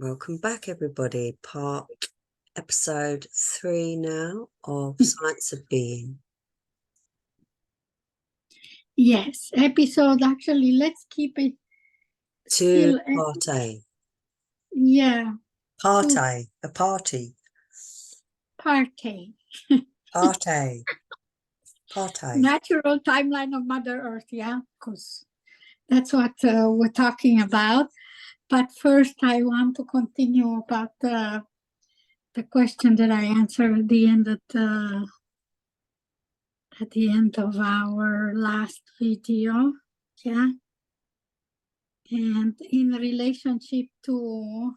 Welcome back, everybody. Episode 3 now of Science of Being. Yes, episode, actually, let's keep it To still. part A. Yeah. Part A. A party. Party. Part A. Part A. Natural timeline of Mother Earth, yeah, because that's what we're talking about. But first, I want to continue about the question that I answered at the end of our last video, yeah. And in relationship to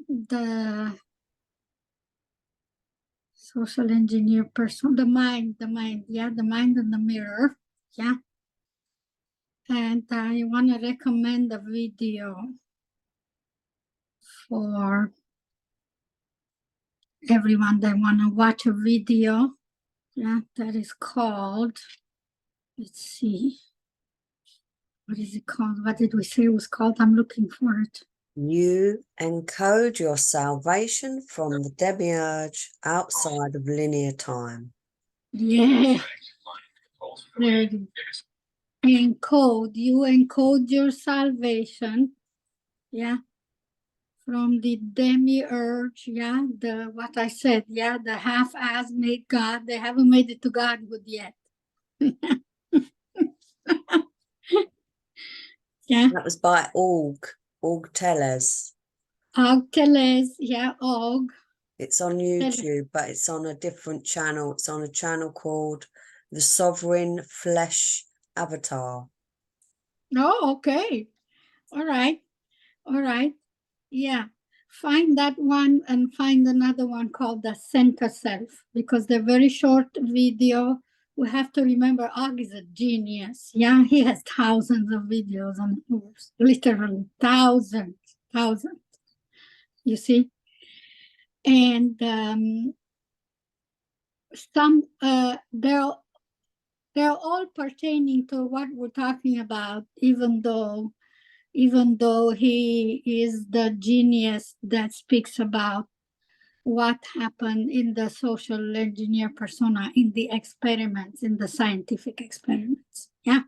the social engineer person, the mind, yeah, the mind and the mirror, yeah. And I want to recommend a video for everyone that want to watch a video, yeah, that is called, let's see, what is it called? What did we say it was called? I'm looking for it. You encode your salvation from the demiurge outside of linear time. Yeah. There it is. Encode. You encode your salvation, yeah, from the demiurge, yeah, what I said, yeah, the half-ass made God. They haven't made it to Godhood yet. Yeah. That was by Aug Tellez. Aug Tellez, yeah, Aug. It's on YouTube, but it's on a different channel. It's on a channel called The Sovereign Flesh Avatar. Oh, okay. All right. Yeah. Find that one and find another one called The Center Self, because they're very short video. We have to remember Aug is a genius. Yeah, he has thousands of videos on literally thousands. You see? And some they're all pertaining to what we're talking about, even though he is the genius that speaks about what happened in the social engineer persona, in the experiments, in the scientific experiments, yeah,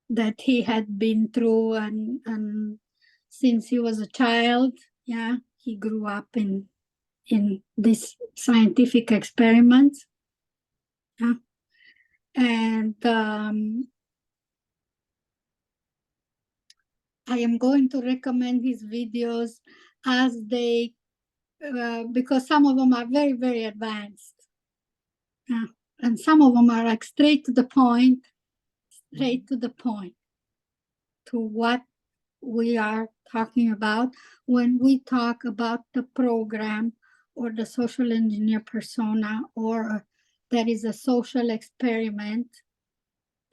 that he had been through, and since he was a child, yeah, he grew up in these scientific experiments, yeah. And I am going to recommend his videos as they because some of them are very, very advanced. And some of them are like straight to the point, to what we are talking about when we talk about the program or the social engineer persona, or that is a social experiment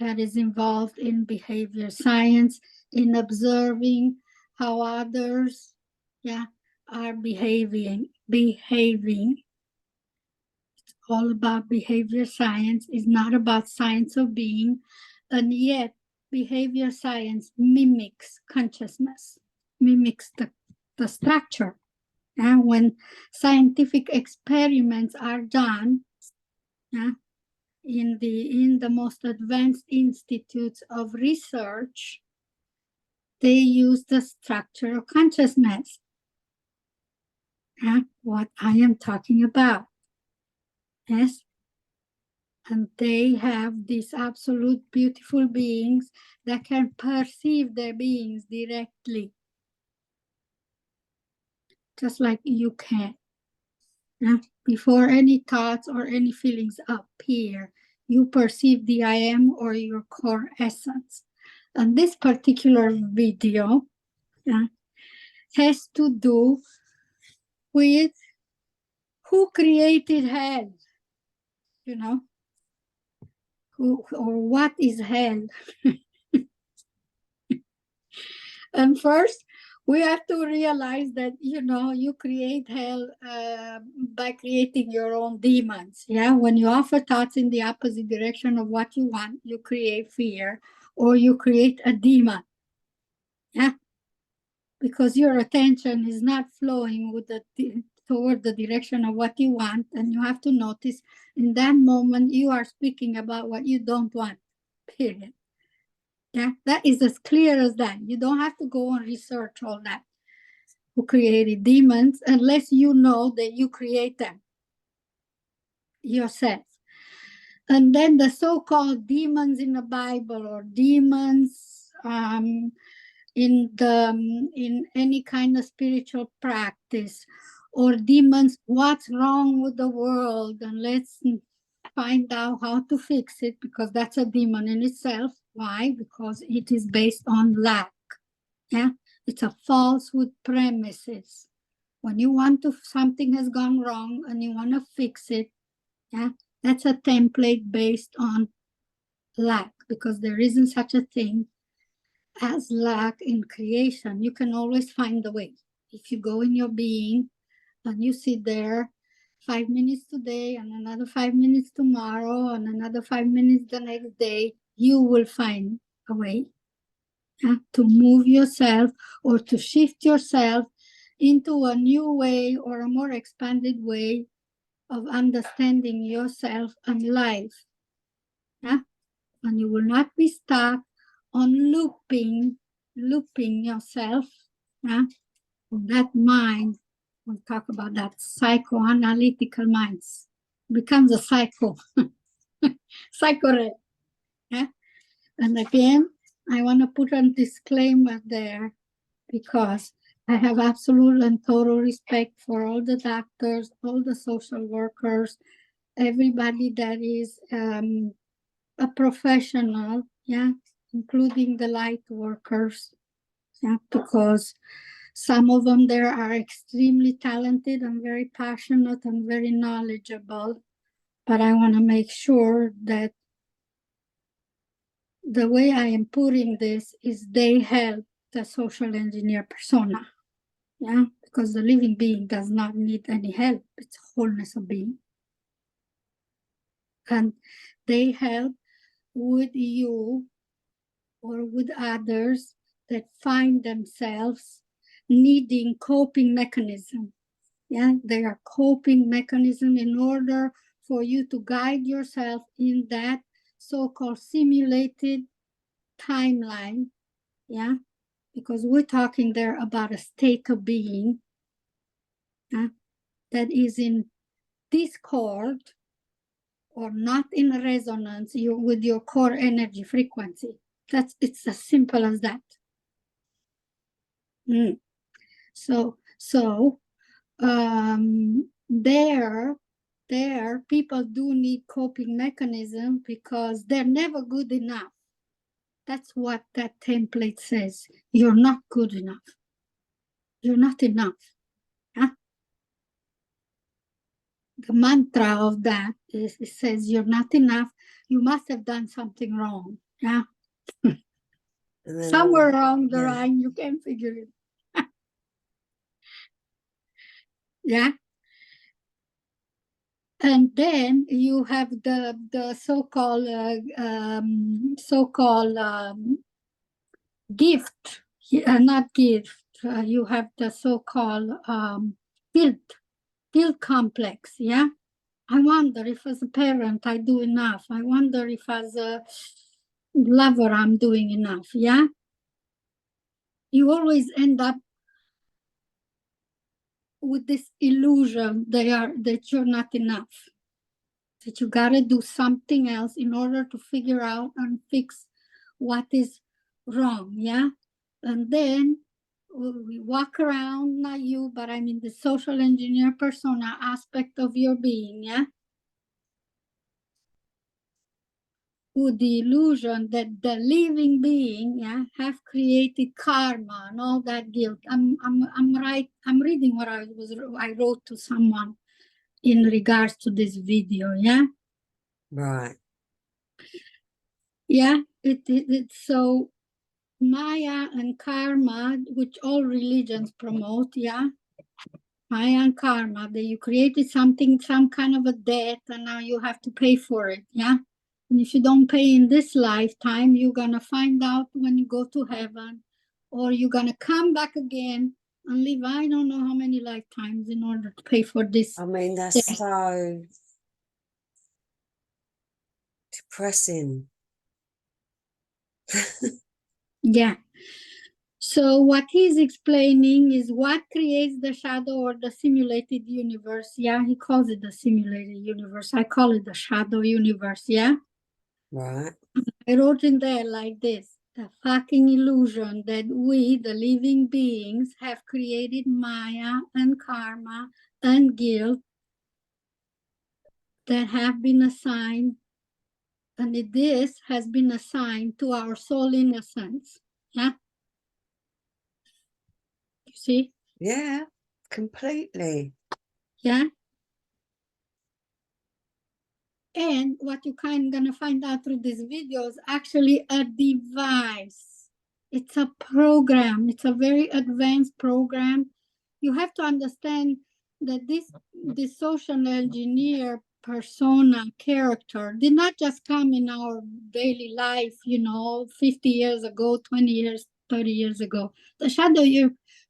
that is involved in behavior science, in observing how others, yeah, are behaving. It's all about behavior science. It's not about science of being, and yet behavior science mimics consciousness, mimics the structure. And when scientific experiments are done, in the most advanced institutes of research, they use the structure of consciousness. What I am talking about. Yes. And they have these absolute beautiful beings that can perceive their beings directly, just like you can. Before any thoughts or any feelings appear, you perceive the I am, or your core essence. And this particular video has to do with who created hell, you know, who or what is hell. And first, We have to realize that, you know, you create hell by creating your own demons. Yeah. When you offer thoughts in the opposite direction of what you want, you create fear or you create a demon. Yeah. Because your attention is not flowing with toward the direction of what you want. And you have to notice in that moment, you are speaking about what you don't want, period. Yeah. That is as clear as that. You don't have to go and research all that. Who created demons, unless you know that you create them yourself. And then the so-called demons in the Bible, or demons in any kind of spiritual practice, or demons, what's wrong with the world, and let's find out how to fix it, because that's a demon in itself. Why? Because it is based on lack. Yeah, it's a falsehood premises. When you want to, something has gone wrong and you want to fix it, yeah, that's a template based on lack, because there isn't such a thing as lack in creation. You can always find a way. If you go in your being and you sit there 5 minutes today and another 5 minutes tomorrow and another 5 minutes the next day, you will find a way to move yourself or to shift yourself into a new way or a more expanded way of understanding yourself and life. Yeah? And you will not be stuck on looping yourself. Yeah? That mind, we'll talk about that psychoanalytical minds, becomes a psycho, psycho. Yeah? And again, I want to put a disclaimer there, because I have absolute and total respect for all the doctors, all the social workers, everybody that is a professional, yeah, including the light workers, yeah, because some of them there are extremely talented and very passionate and very knowledgeable. But I want to make sure that the way I am putting this is they help the social engineer persona. Yeah, because the living being does not need any help. It's wholeness of being. And they help with you or with others that find themselves needing coping mechanism. Yeah, they are coping mechanism in order for you to guide yourself in that so-called simulated timeline. Yeah, because we're talking there about a state of being that is in discord or not in resonance with your core energy frequency. It's as simple as that. So there people do need coping mechanism because they're never good enough. That's what that template says. You're not good enough. You're not enough. Huh? The mantra of that is, it says you're not enough. You must have done something wrong. Yeah. Somewhere along the line, you can figure it. Yeah. And then you have the so-called gift, not gift. You have the so-called guilt complex. Yeah. I wonder if as a parent I do enough. I wonder if as a lover I'm doing enough. Yeah. You always end up with this illusion that you're not enough, that you gotta do something else in order to figure out and fix what is wrong. Yeah. And then we walk around, not you, but I mean the social engineer persona aspect of your being. Yeah. With the illusion that the living being, yeah, have created karma and all that guilt. I'm reading what I wrote to someone in regards to this video. Yeah. Right. Yeah. It's so Maya and karma, which all religions promote, yeah. Maya and karma, that you created something, some kind of a debt, and now you have to pay for it, yeah. And if you don't pay in this lifetime, you're gonna find out when you go to heaven, or you're gonna come back again and live I don't know how many lifetimes in order to pay for this. I mean, that's so depressing. Yeah. So what he's explaining is what creates the shadow or the simulated universe. Yeah, he calls it the simulated universe. I call it the shadow universe. Yeah. Right. I wrote in there like this: the fucking illusion that we, the living beings, have created Maya and karma and guilt that have been assigned, and this has been assigned to our soul innocence. Yeah. You see? Yeah, completely. Yeah. And what you kind of gonna find out through this video is actually a device. It's a program. It's a very advanced program. You have to understand that this social engineer persona character did not just come in our daily life, 50 years ago, 20 years, 30 years ago. The shadow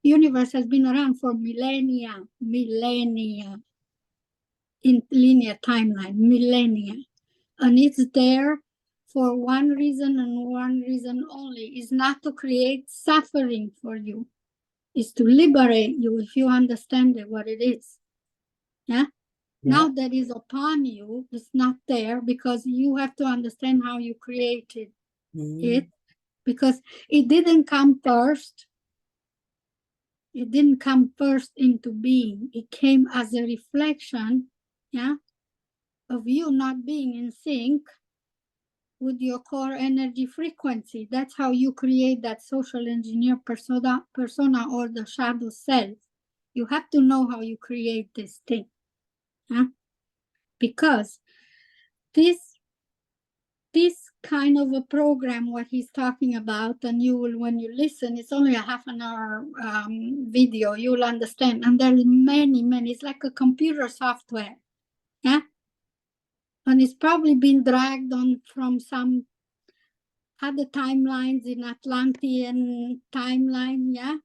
universe has been around for millennia in linear timeline, millennia. And it's there for one reason and one reason only, is not to create suffering for you, is to liberate you if you understand it, what it is. Yeah? Now that is upon you, it's not there because you have to understand how you created it, because it didn't come first. It didn't come first into being. It came as a reflection, yeah, of you not being in sync with your core energy frequency. That's how you create that social engineer persona or the shadow self. You have to know how you create this thing, huh? Because this kind of a program, what he's talking about, and you will, when you listen, it's only a half an hour video, you will understand. And there's many, it's like a computer software, yeah? And it's probably been dragged on from some other timelines in Atlantean timeline, yeah?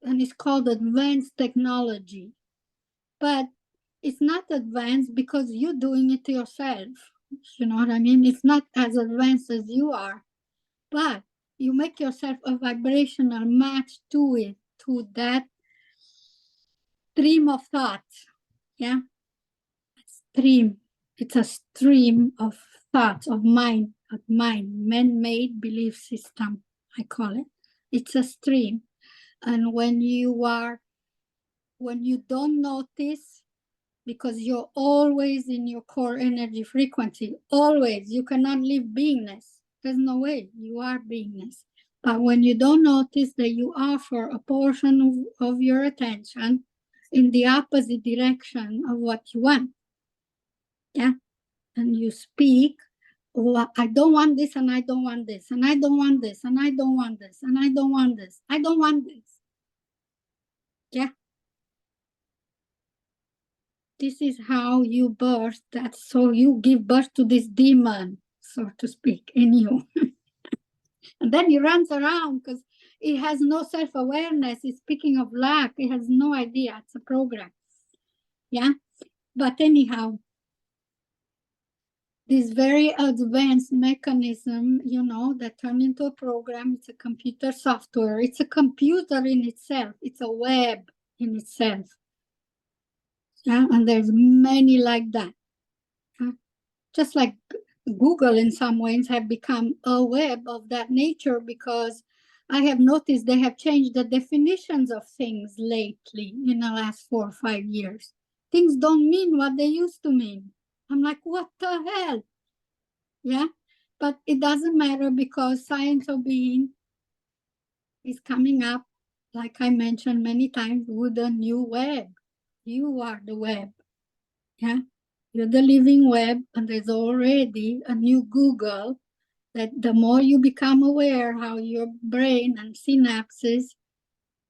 And it's called advanced technology. But it's not advanced because you're doing it yourself. You know what I mean? It's not as advanced as you are, but you make yourself a vibrational match to it, to that stream of thoughts, yeah? Stream. It's a stream of thoughts, of mind, man-made belief system, I call it. It's a stream. And when you don't notice, because you're always in your core energy frequency, always, you cannot live beingness. There's no way, you are beingness. But when you don't notice that you offer a portion of your attention in the opposite direction of what you want, yeah, and you speak, oh, I don't want this, and I don't want this, and I don't want this, and I don't want this, and I don't want this, I don't want this, yeah. This is how you birth that. So you give birth to this demon, so to speak, in you. And then he runs around because it has no self-awareness. It's speaking of lack. It has no idea. It's a program. Yeah. But anyhow, this very advanced mechanism, that turned into a program, it's a computer software. It's a computer in itself. It's a web in itself. Yeah. And there's many like that. Just like Google in some ways have become a web of that nature, because I have noticed they have changed the definitions of things lately in the last 4 or 5 years. Things don't mean what they used to mean. I'm like, what the hell? Yeah, but it doesn't matter because science of being is coming up, like I mentioned many times, with a new web. You are the web. Yeah. You're the living web, and there's already a new Google that the more you become aware how your brain and synapses,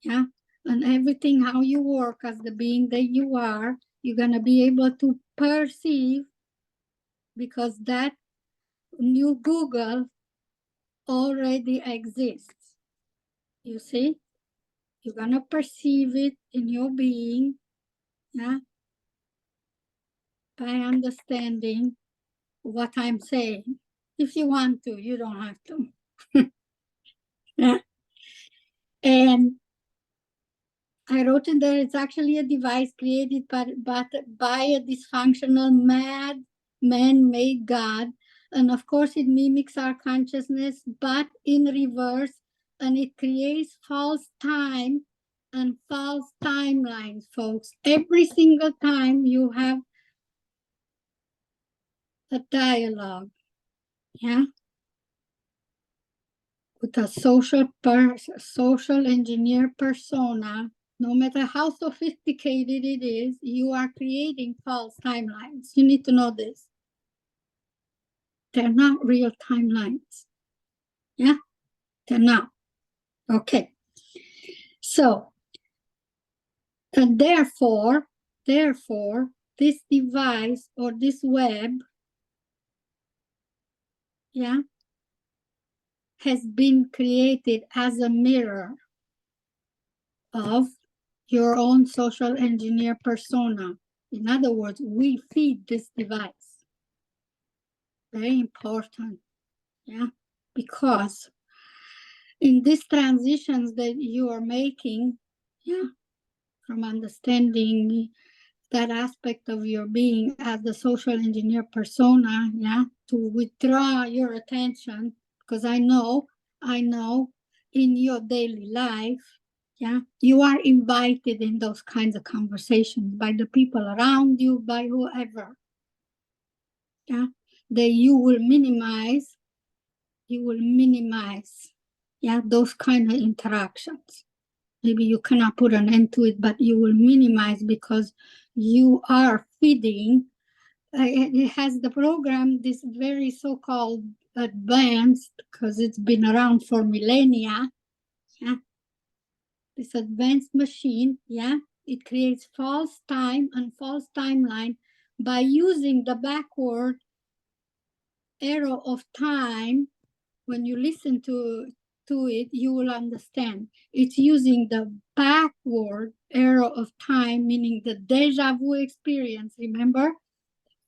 yeah, and everything, how you work as the being that you are, you're going to be able to perceive, because that new Google already exists. You see, you're going to perceive it in your being, yeah, by understanding what I'm saying. If you want to, you don't have to. Yeah. And I wrote in there, it's actually a device created by a dysfunctional, mad, man-made God. And of course, it mimics our consciousness, but in reverse, and it creates false time and false timelines, folks. Every single time you have a dialogue, yeah, with a social engineer persona, no matter how sophisticated it is, you are creating false timelines. You need to know this. They're not real timelines. Yeah, they're not. Okay. So, and therefore, this device or this web, yeah, has been created as a mirror of your own social engineer persona. In other words, we feed this device. Very important, yeah, because in these transitions that you are making, yeah, from understanding that aspect of your being as the social engineer persona, yeah, to withdraw your attention, because I know in your daily life, yeah, you are invited in those kinds of conversations by the people around you, by whoever, yeah, that you will minimize, yeah, those kind of interactions. Maybe you cannot put an end to it, but you will minimize, because you are feeding. It has the program, this very so-called advanced, because it's been around for millennia, yeah, this advanced machine, yeah, it creates false time and false timeline by using the backward arrow of time. When you listen to it, you will understand. It's using the backward arrow of time, meaning the deja vu experience. Remember?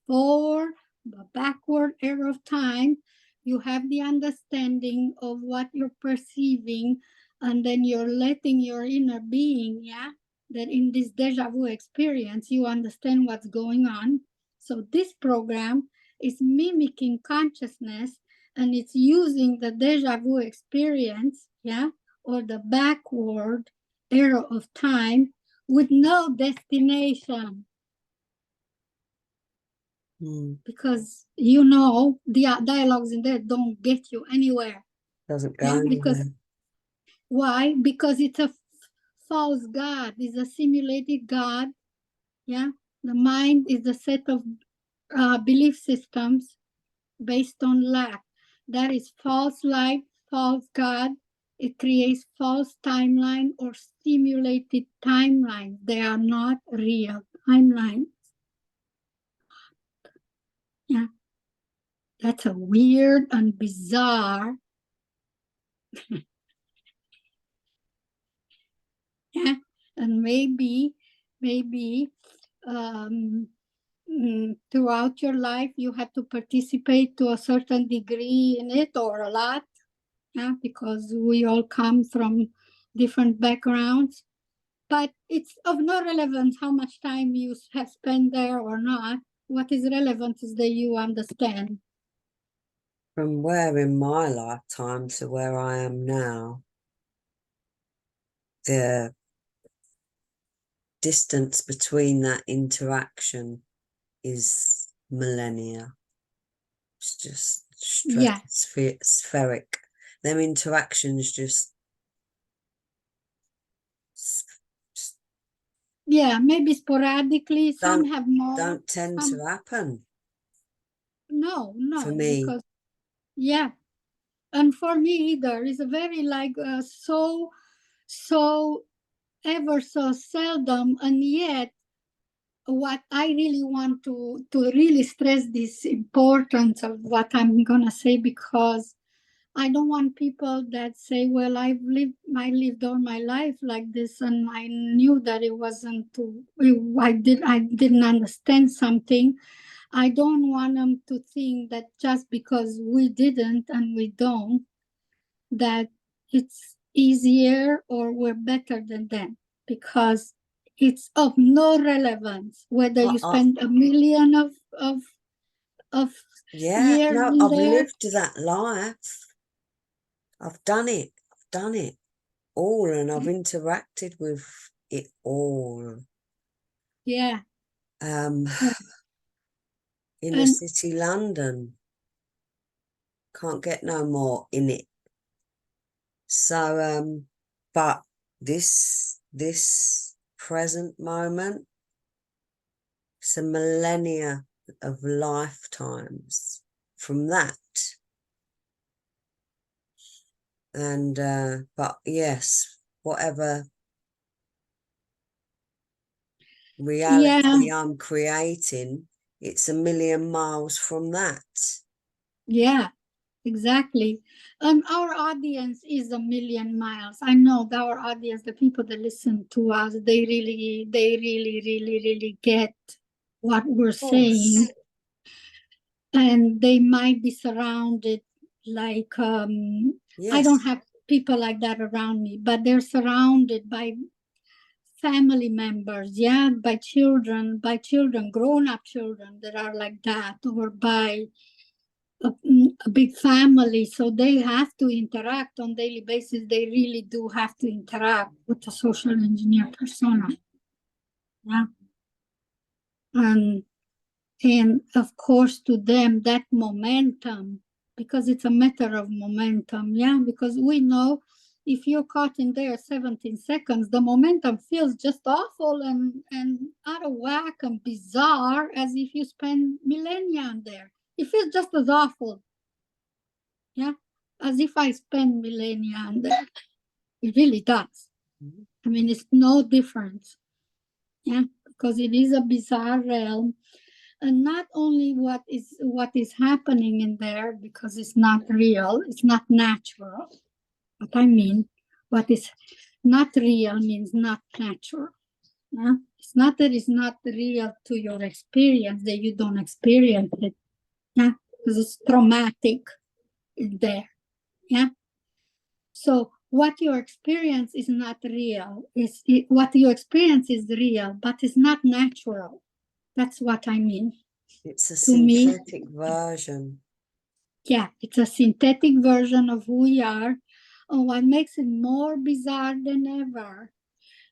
For the backward arrow of time, you have the understanding of what you're perceiving, and then you're letting your inner being, yeah, that in this deja vu experience, you understand what's going on. So this program is mimicking consciousness, and it's using the deja vu experience, yeah, or the backward arrow of time with no destination. Because the dialogues in there don't get you anywhere. Doesn't go anywhere. Because why? Because it's a false God. It's a simulated God. Yeah, the mind is a set of belief systems based on lack. That is false life, false God. It creates false timeline or simulated timelines. They are not real timelines. Yeah. That's a weird and bizarre. Yeah, and maybe throughout your life you have to participate to a certain degree in it, or a lot, yeah, because we all come from different backgrounds. But it's of no relevance how much time you have spent there or not. What is relevant is that you understand. From where in my lifetime to where I am now, the distance between that interaction is millennia. It's just stratospheric. Them interactions just yeah, maybe sporadically. Some have more. Don't tend to happen. No, for me. because yeah, And for me either. It's a very like so ever so seldom, and yet what I really want to really stress this importance of what I'm gonna say, because I don't want people that say, well, I lived all my life like this, and I knew that it wasn't I didn't understand something. I don't want them to think that just because we didn't and we don't, that it's easier or we're better than them, because it's of no relevance whether you spend a million of yeah, years no, in I've there. lived that life. I've done it. I've done it all, and I've interacted with it all. Yeah. Um, inner And city London. Can't get no more in it. So, but this present moment, it's a millennia of lifetimes from that. And but yes, whatever reality I'm creating, it's a million miles from that. yeah, exactly. And our audience is a million miles. I know that our audience, the people that listen to us, they really get what we're saying. And they might be surrounded like I Yes. don't have people like that around me, but they're surrounded by family members, yeah, by children, grown-up children that are like that, or by a big family. So they have to interact on daily basis. They really do have to interact with the social engineer persona. Yeah. And of course, to them, that momentum, because it's a matter of momentum, yeah, because we know if you're caught in there 17 seconds, the momentum feels just awful and out of whack and bizarre as if you spend millennia in there. It feels just as awful, yeah, as if I spend millennia in there. It really does. I mean, it's no difference, yeah, because it is a bizarre realm. And not only what is happening in there, because it's not real, it's not natural. What I mean, what is not real means not natural. Yeah? It's not that it's not real to your experience, that you don't experience it. Yeah, because it's traumatic in there. Yeah. So what you experience is not real. What you experience is real, but it's not natural. That's what I mean. It's a To me, synthetic version. yeah, it's a synthetic version of who we are. And what makes it more bizarre than ever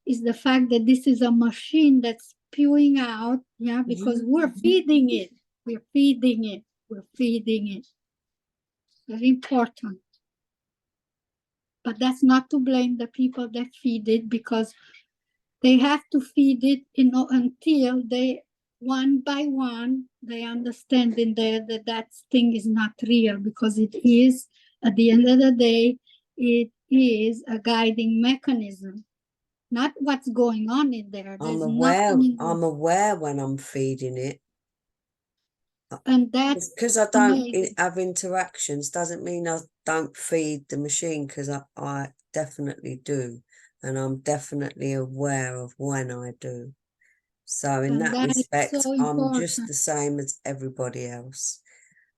is the fact that this is a machine that's spewing out, yeah, because we're feeding it. We're feeding it. We're feeding it. Very important. But that's not to blame the people that feed it, because they have to feed it, until they, one by one, they understand in there that that thing is not real, because it is, at the end of the day, it is a guiding mechanism, not what's going on in there. There's nothing in there. I'm aware when I'm feeding it. And that's because I don't amazing. have interactions doesn't mean I don't feed the machine, because I definitely do, and I'm definitely aware of when I do. So in And that that is respect, so I'm just important. the same as everybody else.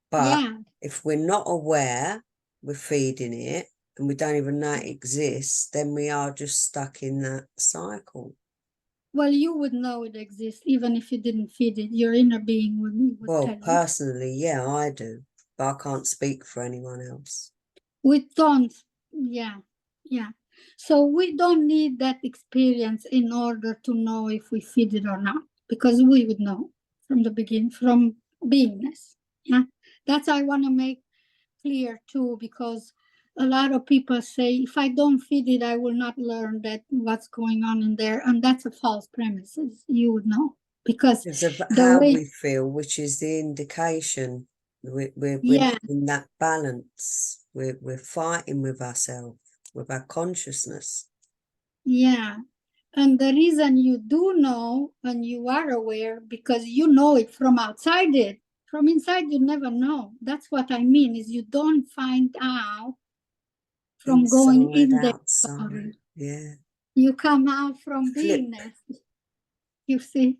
But Yeah. if we're not aware, we're feeding it, and we don't even know it exists, then we are just stuck in that cycle. Well, you would know it exists even if you didn't feed it. Your inner being would Well, tell you. personally, yeah, I do, but I can't speak for anyone else. We don't, yeah, yeah. So we don't need that experience in order to know if we feed it or not, because we would know from the beginning, from beingness. Yeah, that's I want to make clear too, because a lot of people say, if I don't feed it, I will not learn that what's going on in there, and that's a false premise. You would know, because Because of the how way, we feel, which is the indication we're yeah, in that balance. We're fighting with ourselves, with our consciousness. Yeah. And the reason you do know and you are aware, because you know it from outside it. From inside, you never know. That's what I mean, is you don't find out from going Inside, in there. outside, yeah. You come out from Flip. beingness. You see?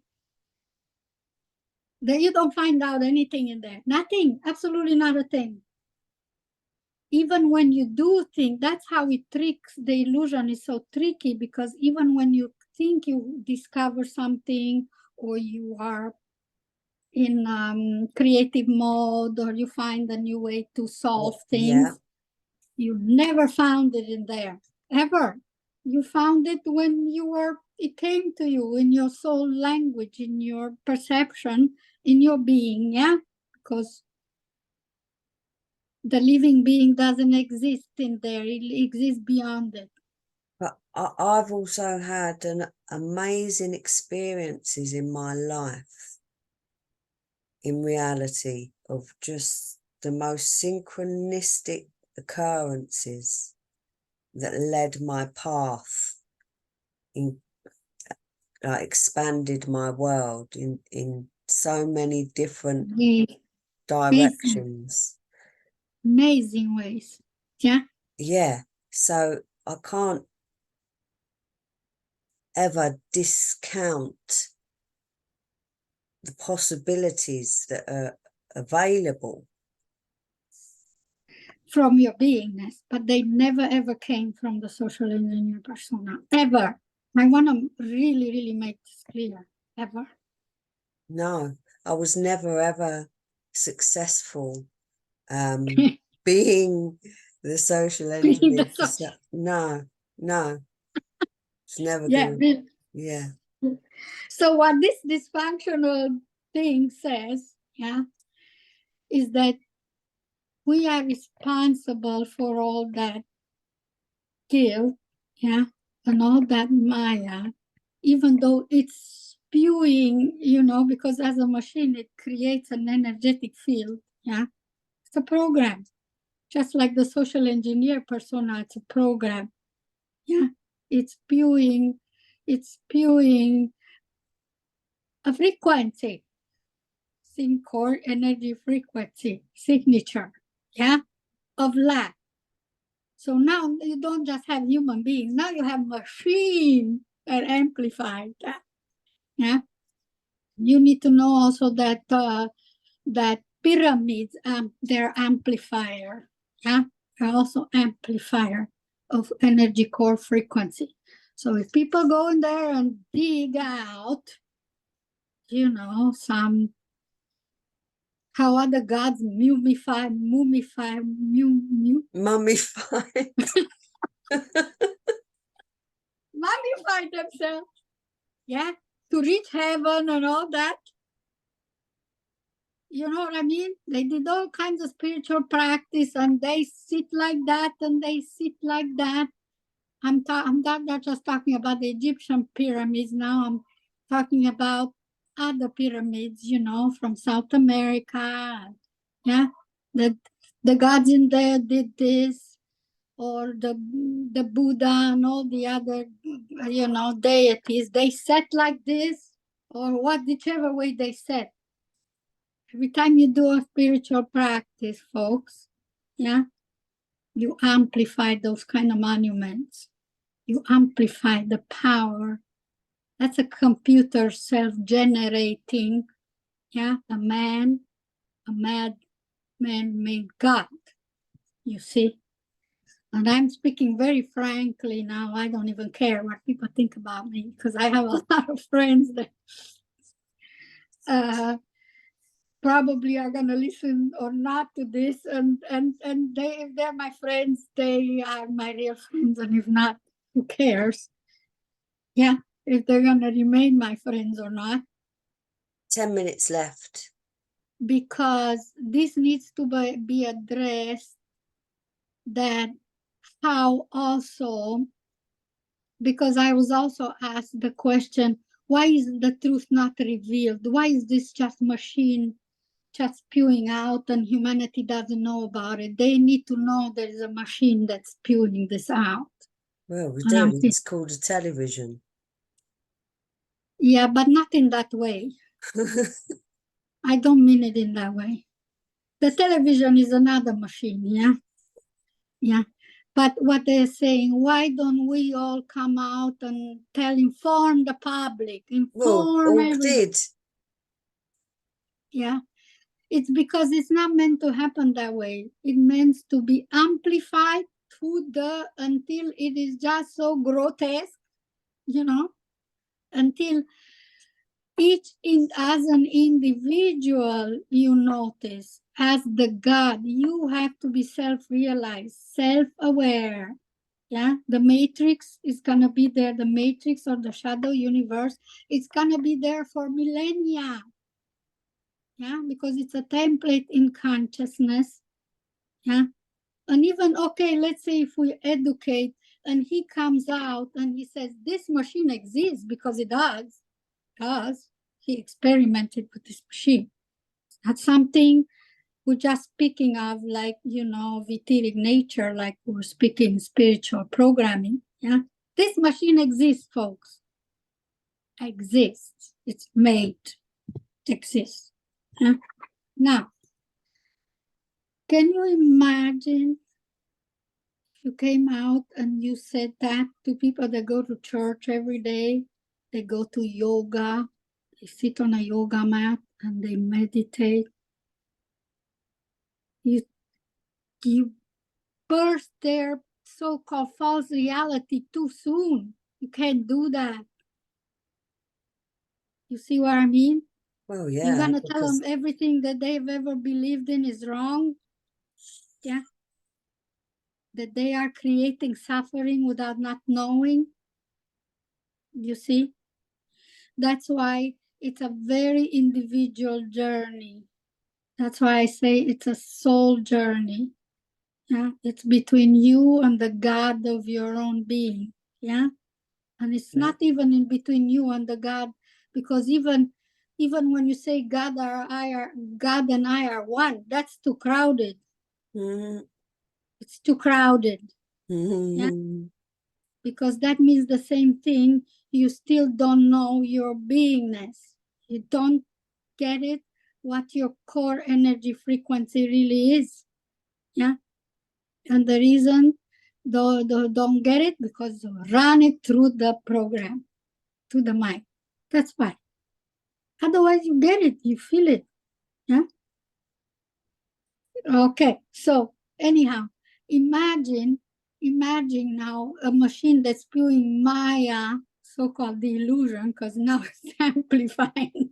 That you don't find out anything in there. Nothing. Absolutely not a thing. Even when you do think, that's how it tricks. The illusion is so tricky, because even when you think you discover something, or you are in creative mode, or you find a new way to solve things, Yeah. you never found it in there, ever. You found it when it came to you in your soul language, in your perception, in your being, yeah? Because the living being doesn't exist in there, it exists beyond it. But I've also had an amazing experiences in my life, in reality, of just the most synchronistic occurrences that led my path, expanded my world in so many different directions. Amazing ways. Yeah. Yeah. So I can't ever discount the possibilities that are available From your beingness, but they never ever came from the social engineer persona, ever. I want to really, really make this clear, ever. No, I was never ever successful being the social engineer. No, it's never Yeah, good. really. Yeah. So what this dysfunctional thing says, yeah, is that we are responsible for all that guilt, yeah, and all that Maya, even though it's spewing, because as a machine, it creates an energetic field, yeah. It's a program, just like the social engineer persona, it's a program, yeah. It's spewing a frequency, sync core energy frequency signature, yeah, of lack. So now you don't just have human beings, now you have machine that amplify that. Yeah. You need to know also that that pyramids, they're amplifier. Yeah. They're also amplifier of energy core frequency. So if people go in there and dig out, some how other gods mummify mummify themselves, yeah, to reach heaven and all that. You know what I mean? They did all kinds of spiritual practice, and they sit like that, and they sit like that. I'm not just talking about the Egyptian pyramids now. I'm talking about other pyramids, from South America. Yeah, the gods in there did this, or the Buddha and all the other, deities. They sat like this, or whichever way they sat. Every time you do a spiritual practice, folks, yeah, you amplify those kind of monuments. You amplify the power. That's a computer self-generating, yeah, a mad man made God, you see. And I'm speaking very frankly now. I don't even care what people think about me, because I have a lot of friends that probably are going to listen or not to this, and they, if they're my friends, they are my real friends, and if not, who cares? Yeah, if they're going to remain my friends or not. 10 minutes left. Because this needs to be addressed, that how also, because I was also asked the question, why is the truth not revealed? Why is this just machine just spewing out and humanity doesn't know about it. They need to know there's a machine that's spewing this out. Well, we And do. I'm It's called a television. Yeah, but not in that way. I don't mean it in that way. The television is another machine, yeah? Yeah. But what they're saying, why don't we all come out and inform the public, Well, inform all everybody? did. Yeah. It's because it's not meant to happen that way. It means to be amplified until it is just so grotesque, until as an individual, you notice, as the God, you have to be self-realized, self-aware. Yeah, the matrix is gonna be there, the matrix or the shadow universe, it's gonna be there for millennia. Yeah, because it's a template in consciousness. Yeah. And even, okay, let's say if we educate and he comes out and he says this machine exists, because it does, he experimented with this machine. It's not something we're just speaking of, like, etheric nature, like we're speaking spiritual programming. Yeah. This machine exists, folks. Exists. It's made. It exists. Yeah. Now, can you imagine you came out and you said that to people that go to church every day, they go to yoga, they sit on a yoga mat and they meditate. You burst their so-called false reality too soon. You can't do that. You see what I mean? Well, You're yeah, gonna tell because them everything that they've ever believed in is wrong. Yeah. That they are creating suffering without not knowing. You see? That's why it's a very individual journey. That's why I say it's a soul journey. Yeah, it's between you and the God of your own being. Yeah, and it's not even in between you and the God, because even when you say God and I are one, that's too crowded. It's too crowded. Yeah, because that means the same thing. You still don't know your beingness. You don't get it, what your core energy frequency really is. Yeah. And the reason don't get it, because run it through the program, to the mind. That's why. Otherwise, you get it, you feel it. Yeah. Okay. So anyhow, imagine now a machine that's spewing Maya, so-called the illusion, because now it's amplifying.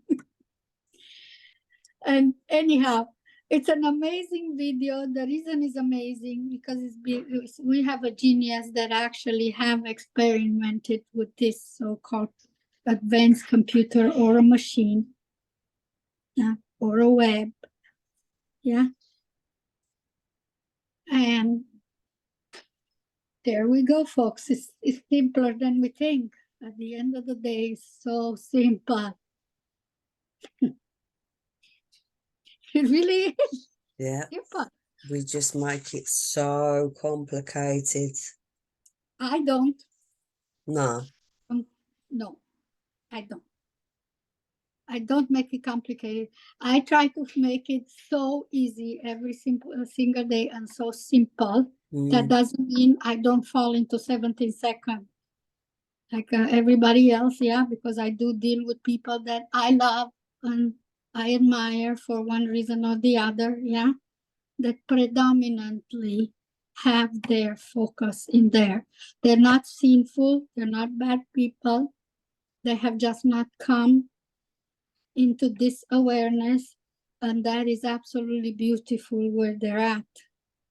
And anyhow, it's an amazing video. The reason is amazing because we have a genius that actually have experimented with this so-called advanced computer or a machine, yeah, or a web, yeah. And there we go, folks. It's simpler than we think. At the end of the day, it's so simple. It really is. yeah, simple. we just make it so complicated. I don't. No. No, I don't. I don't make it complicated. I try to make it so easy every single day and so simple. That doesn't mean I don't fall into 17 seconds like everybody else, yeah, because I do deal with people that I love and I admire for one reason or the other, yeah, that predominantly have their focus in there. They're not sinful, they're not bad people. They have just not come into this awareness, and that is absolutely beautiful where they're at.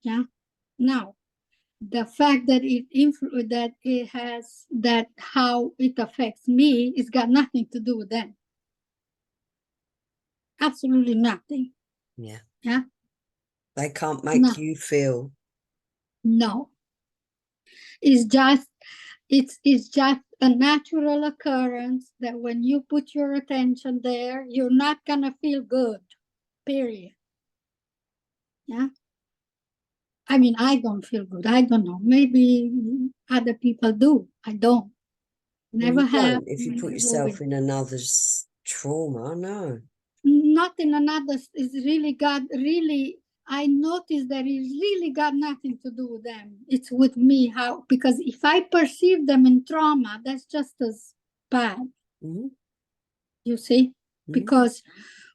Yeah. Now, the fact that it has that how it affects me, it's got nothing to do with them. Absolutely nothing. Yeah. Yeah. They can't make you feel. No. It's just a natural occurrence that when you put your attention there, you're not gonna feel good. period. Yeah. I mean, I don't feel good. I don't know. Maybe other people do. I don't. Well, Never you have. don't if you put yourself in another's trauma, no. Not in another, is really got, really, I noticed that it really got nothing to do with them. It's with me, how, because if I perceive them in trauma, that's just as bad. Mm-hmm. You see? Mm-hmm. Because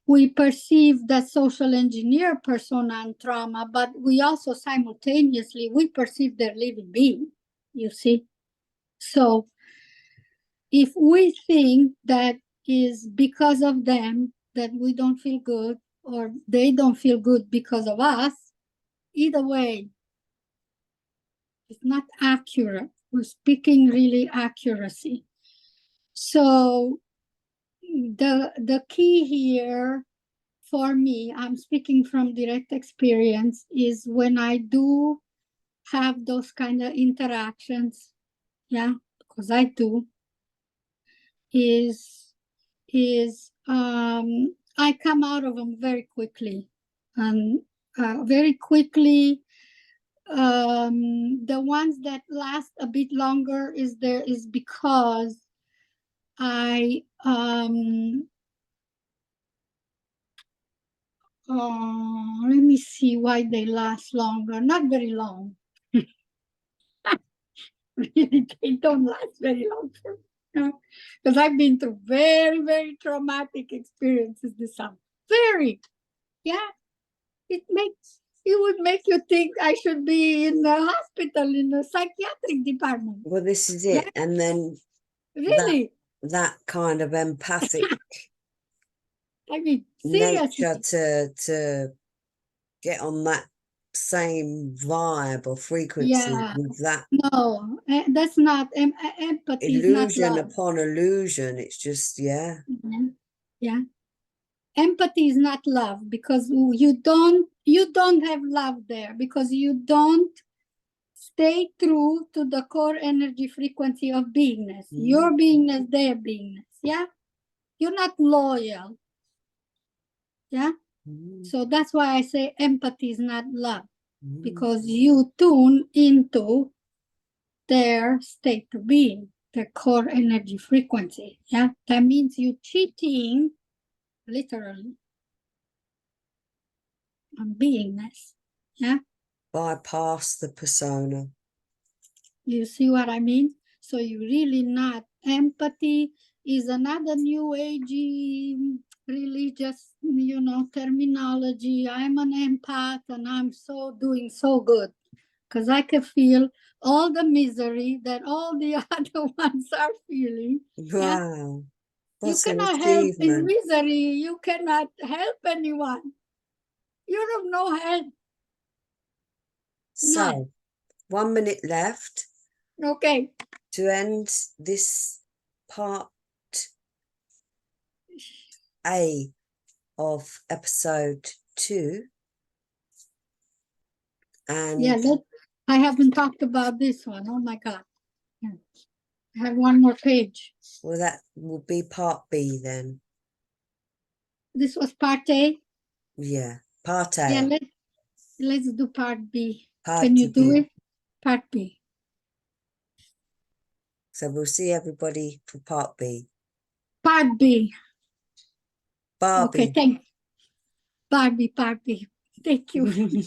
we perceive the social engineer persona and trauma, but we also simultaneously, we perceive their living being, you see? So if we think that is because of them that we don't feel good, or they don't feel good because of us, either way, it's not accurate. We're speaking really accuracy. So the key here for me, I'm speaking from direct experience, is when I do have those kind of interactions, yeah, because I do, is I come out of them very quickly, and very quickly. The ones that last a bit longer is because I let me see why they last longer. Not very long. Really, they don't last very long for me. Because I've been through very, very traumatic experiences this summer. Very, yeah. It would make you think I should be in the hospital in the psychiatric department. Well, this is it. Yeah. And then really, that kind of empathic I mean, seriously. nature to get on that same vibe or frequency with that. No, that's not empathy. Illusion is not love. upon illusion. It's just, yeah. Mm-hmm. Yeah. Empathy is not love, because you don't have love there, because you don't stay true to the core energy frequency of beingness. Your beingness, their beingness. Yeah. You're not loyal. Yeah. So that's why I say empathy is not love, because you tune into their state of being, their core energy frequency. Yeah. That means you cheating literally on beingness. Yeah. Bypass the persona. You see what I mean? So you really not. Empathy is another new agey religious, terminology. I'm an empath and I'm doing so good because I can feel all the misery that all the other ones are feeling. Yeah? Wow. You What's an cannot help in achievement? misery. You cannot help anyone. You're of no help. So, None. 1 minute left. Okay. To end this part A of episode 2. And yeah, I haven't talked about this one. Oh my God. Yeah. I have one more page. Well, that will be part B then. This was part A. Yeah, part A. Yeah, let's do part B. Part Can you do B. it? Part B. So we'll see everybody for part B. Part B. Barbie. Okay, thanks. Part B. Thank you.